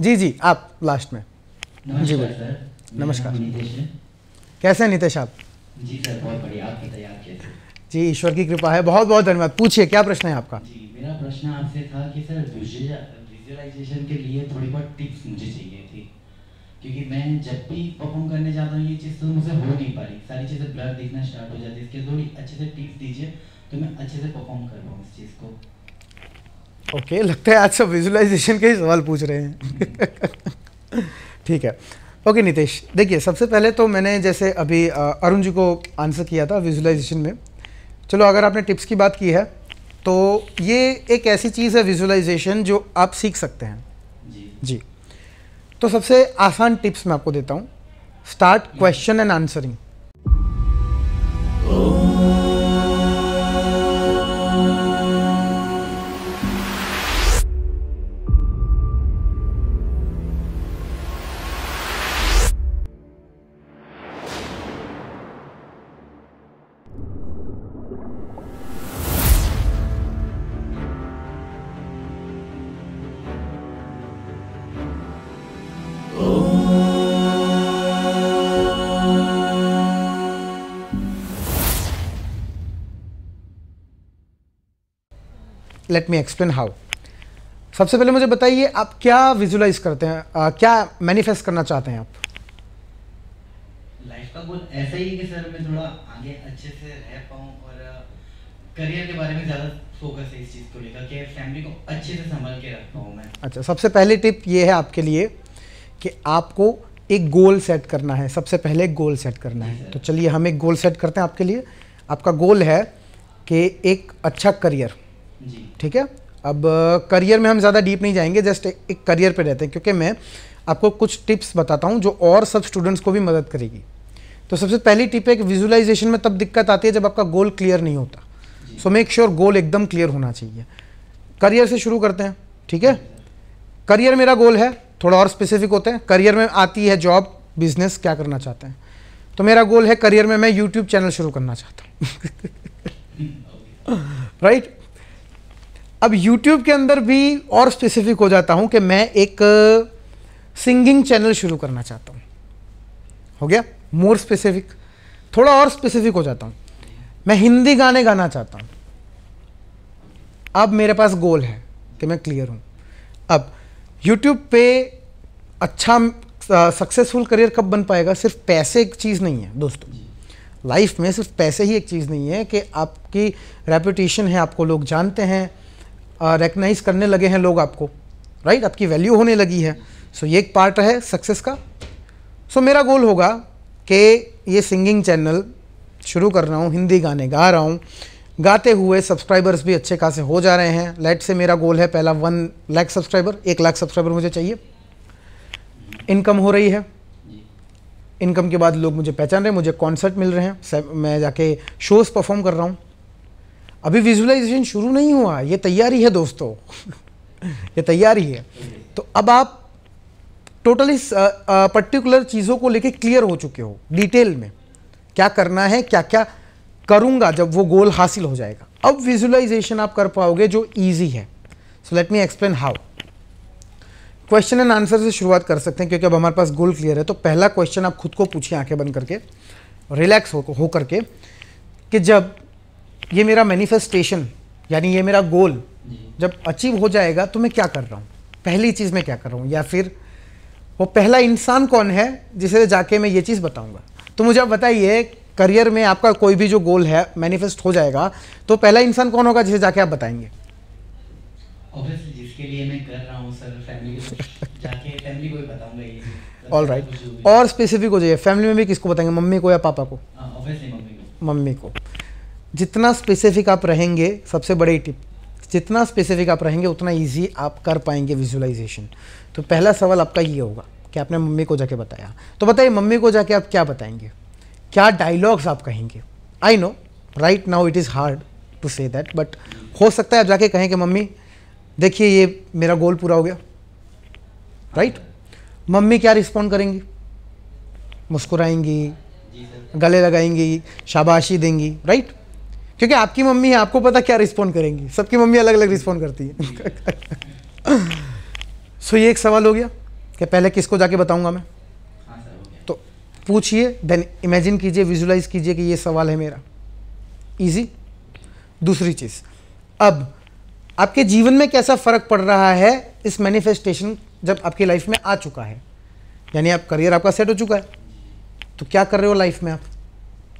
जी जी, आप लास्ट में। जी बोलिए सर। नमस्कार। नीतीश है। कैसे हैं नीतीश आप? जी सर बहुत बढ़िया, आप बताइए आप कैसे? जी ईश्वर की कृपा है, बहुत बहुत धन्यवाद। पूछिए क्या प्रश्न है आपका? जी मेरा प्रश्न आपसे था कि सर विजुअलाइजेशन के लिए थोड़ी बहुत टिप्स मुझे चाहिए थी, क्योंकि मैं जब भी परफॉर्म करने जाता हूँ ये चीज़ तो मुझे हो नहीं पा रही, सारी चीज़ें ब्लर दिखना स्टार्ट हो जाती है। इसके थोड़ी अच्छे से टिप्स दीजिए तो मैं अच्छे से परफॉर्म कर पाऊँ इस चीज़ को। ओके, लगता है आज सब विजुअलाइजेशन के ही सवाल पूछ रहे हैं। ठीक है, ओके नीतीश, देखिए सबसे पहले तो मैंने जैसे अभी अरुण जी को आंसर किया था विजुअलाइजेशन में। चलो अगर आपने टिप्स की बात की है तो ये एक ऐसी चीज़ है विजुअलाइजेशन जो आप सीख सकते हैं। जी तो सबसे आसान टिप्स मैं आपको देता हूँ। Start question and answering. Let me explain how. सबसे पहले मुझे बताइए आप क्या विजुलाइज करते हैं, क्या मैनिफेस्ट करना चाहते हैं आप? लाइफ का गोल ऐसा ही है कि सर मैं थोड़ा आगे अच्छे से रह पाऊँ और करियर के बारे में ज़्यादा फोकस है इस चीज़ को लेकर कि फैमिली को अच्छे से संभाल के रख पाऊँ मैं। अच्छा, सबसे पहली टिप ये है आपके लिए कि आपको एक गोल सेट करना है। सबसे पहले एक गोल सेट करना है, तो चलिए हम एक गोल सेट करते हैं आपके लिए। आपका गोल है कि एक अच्छा करियर, ठीक है। अब करियर में हम ज़्यादा डीप नहीं जाएंगे, जस्ट एक करियर पे रहते हैं, क्योंकि मैं आपको कुछ टिप्स बताता हूँ जो और सब स्टूडेंट्स को भी मदद करेगी। तो सबसे पहली टिप है कि विजुअलाइजेशन में तब दिक्कत आती है जब आपका गोल क्लियर नहीं होता। सो मेक श्योर गोल एकदम क्लियर होना चाहिए। करियर से शुरू करते हैं, ठीक है। करियर मेरा गोल है, थोड़ा और स्पेसिफिक होते हैं। करियर में आती है जॉब, बिजनेस, क्या करना चाहते हैं। तो मेरा गोल है करियर में मैं यूट्यूब चैनल शुरू करना चाहता हूँ। राइट। अब YouTube के अंदर भी और स्पेसिफिक हो जाता हूं कि मैं एक सिंगिंग चैनल शुरू करना चाहता हूं। हो गया मोर स्पेसिफिक। थोड़ा और स्पेसिफिक हो जाता हूं, मैं हिंदी गाने गाना चाहता हूं। अब मेरे पास गोल है कि मैं क्लियर हूं। अब YouTube पे अच्छा सक्सेसफुल करियर कब बन पाएगा? सिर्फ पैसे एक चीज़ नहीं है दोस्तों, लाइफ में सिर्फ पैसे ही एक चीज़ नहीं है कि आपकी रेपुटेशन है, आपको लोग जानते हैं, रिकग्नाइज करने लगे हैं लोग आपको, राइट, आपकी वैल्यू होने लगी है। सो ये एक पार्ट है सक्सेस का। सो मेरा गोल होगा कि ये सिंगिंग चैनल शुरू कर रहा हूँ, हिंदी गाने गा रहा हूँ, गाते हुए सब्सक्राइबर्स भी अच्छे खासे हो जा रहे हैं। लेट से मेरा गोल है पहला 1 लाख सब्सक्राइबर, 1 लाख सब्सक्राइबर मुझे चाहिए। इनकम हो रही है, इनकम के बाद लोग मुझे पहचान रहे हैं, मुझे कॉन्सर्ट मिल रहे हैं, मैं जाके शोज़ परफॉर्म कर रहा हूँ। अभी विजुअलाइजेशन शुरू नहीं हुआ, ये तैयारी है दोस्तों। ये तैयारी है। तो अब आप टोटली पर्टिकुलर चीज़ों को लेके क्लियर हो चुके हो, डिटेल में क्या करना है, क्या क्या करूंगा जब वो गोल हासिल हो जाएगा। अब विजुअलाइजेशन आप कर पाओगे जो इजी है। So let me explain how. Question and answer से शुरुआत कर सकते हैं क्योंकि अब हमारे पास गोल क्लियर है। तो पहला क्वेश्चन आप खुद को पूछिए आंखें बंद करके, रिलैक्स हो करके, कि जब ये मेरा मैनिफेस्टेशन यानी ये मेरा गोल जब अचीव हो जाएगा तो मैं क्या कर रहा हूँ, पहली चीज़ मैं क्या कर रहा हूँ, या फिर वो पहला इंसान कौन है जिसे जाके मैं ये चीज़ बताऊँगा। तो मुझे आप बताइए, करियर में आपका कोई भी जो गोल है मैनिफेस्ट हो जाएगा तो पहला इंसान कौन होगा जिसे जाके आप बताएंगे? ऑब्वियसली जिसके लिए मैं कर रहा हूँ सर, फैमिली को जाके फैमिली को ही बताऊंगा ये। ऑल राइट, और स्पेसिफिक हो जाइए। फैमिली में भी किसको बताएंगे, मम्मी को या पापा को? ऑब्वियसली मम्मी को। मम्मी को। जितना स्पेसिफिक आप रहेंगे, सबसे बड़ी टिप, जितना स्पेसिफिक आप रहेंगे उतना इजी आप कर पाएंगे विजुअलाइजेशन। तो पहला सवाल आपका ये होगा कि आपने मम्मी को जाके बताया, तो बताइए मम्मी को जाके आप क्या बताएंगे, क्या डायलॉग्स आप कहेंगे? I know right now it is hard to say that, but हो सकता है आप जाके कहें कि मम्मी देखिए ये मेरा गोल पूरा हो गया, राइट। मम्मी क्या रिस्पॉन्ड करेंगी? मुस्कुराएंगी, गले लगाएंगी, शाबाशी देंगी, राइट। क्योंकि आपकी मम्मी है, आपको पता क्या रिस्पॉन्ड करेंगी। सबकी मम्मी अलग अलग रिस्पॉन्ड करती है। सो ये एक सवाल हो गया। कि पहले किसको जाके बताऊंगा मैं? हाँ सर, हो गया। तो पूछिए, देन इमेजिन कीजिए, विजुलाइज कीजिए कि ये सवाल है मेरा। इजी। दूसरी चीज़, अब आपके जीवन में कैसा फ़र्क पड़ रहा है इस मैनिफेस्टेशन जब आपकी लाइफ में आ चुका है, यानी आप करियर आपका सेट हो चुका है, तो क्या कर रहे हो लाइफ में आप?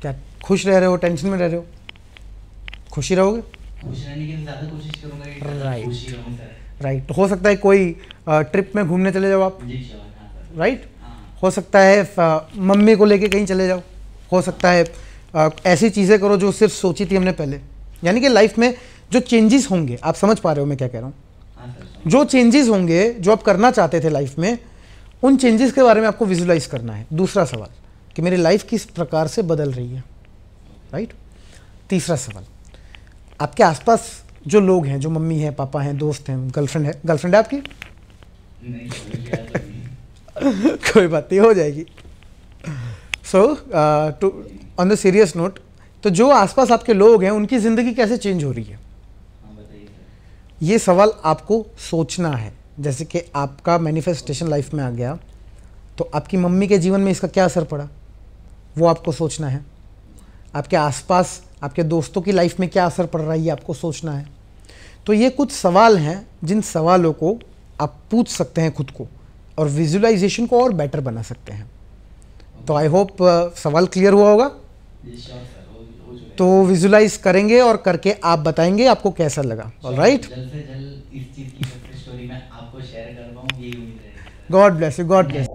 क्या खुश रह रहे हो, टेंशन में रह रहे हो? खुशी रहोगे? खुश रहने की ज़्यादा कोशिश करूँगा कि Right. खुशी रहूँ सर। राइट। तो हो सकता है कोई ट्रिप में घूमने चले जाओ आप, जी श्योर, हाँ सर। राइट। हाँ हो सकता है मम्मी को लेके कहीं चले जाओ, हो सकता है ऐसी चीज़ें करो जो सिर्फ सोची थी हमने पहले। यानी कि लाइफ में जो चेंजेस होंगे, आप समझ पा रहे हो मैं क्या कह रहा हूँ? हाँ सर। जो चेंजेस होंगे जो आप करना चाहते थे लाइफ में, उन चेंजेस के बारे में आपको विजुलाइज करना है। दूसरा सवाल कि मेरी लाइफ किस प्रकार से बदल रही है, राइट। तीसरा सवाल, आपके आसपास जो लोग हैं, जो मम्मी है, पापा हैं, दोस्त हैं, गर्लफ्रेंड है आपकी? नहीं सर, क्या तो नहीं। कोई बात नहीं, हो जाएगी। So to on the serious note, तो जो आसपास आपके लोग हैं उनकी ज़िंदगी कैसे चेंज हो रही है, हाँ बताइए सर। ये सवाल आपको सोचना है। जैसे कि आपका मैनिफेस्टेशन लाइफ में आ गया, तो आपकी मम्मी के जीवन में इसका क्या असर पड़ा, वो आपको सोचना है। आपके आसपास आपके दोस्तों की लाइफ में क्या असर पड़ रहा है, ये आपको सोचना है। तो ये कुछ सवाल हैं जिन सवालों को आप पूछ सकते हैं खुद को, और विजुलाइजेशन को और बेटर बना सकते हैं। तो आई होप सवाल क्लियर हुआ होगा। जी श्योर सर, हो चुका है। तो विजुलाइज करेंगे और करके आप बताएंगे आपको कैसा लगा। ऑलराइट, जल्द से जल्द इस चीज़ की सक्सेस स्टोरी मैं आपको शेयर कर पाऊँ, यही उम्मीद रहेगी sir. God bless you, God bless.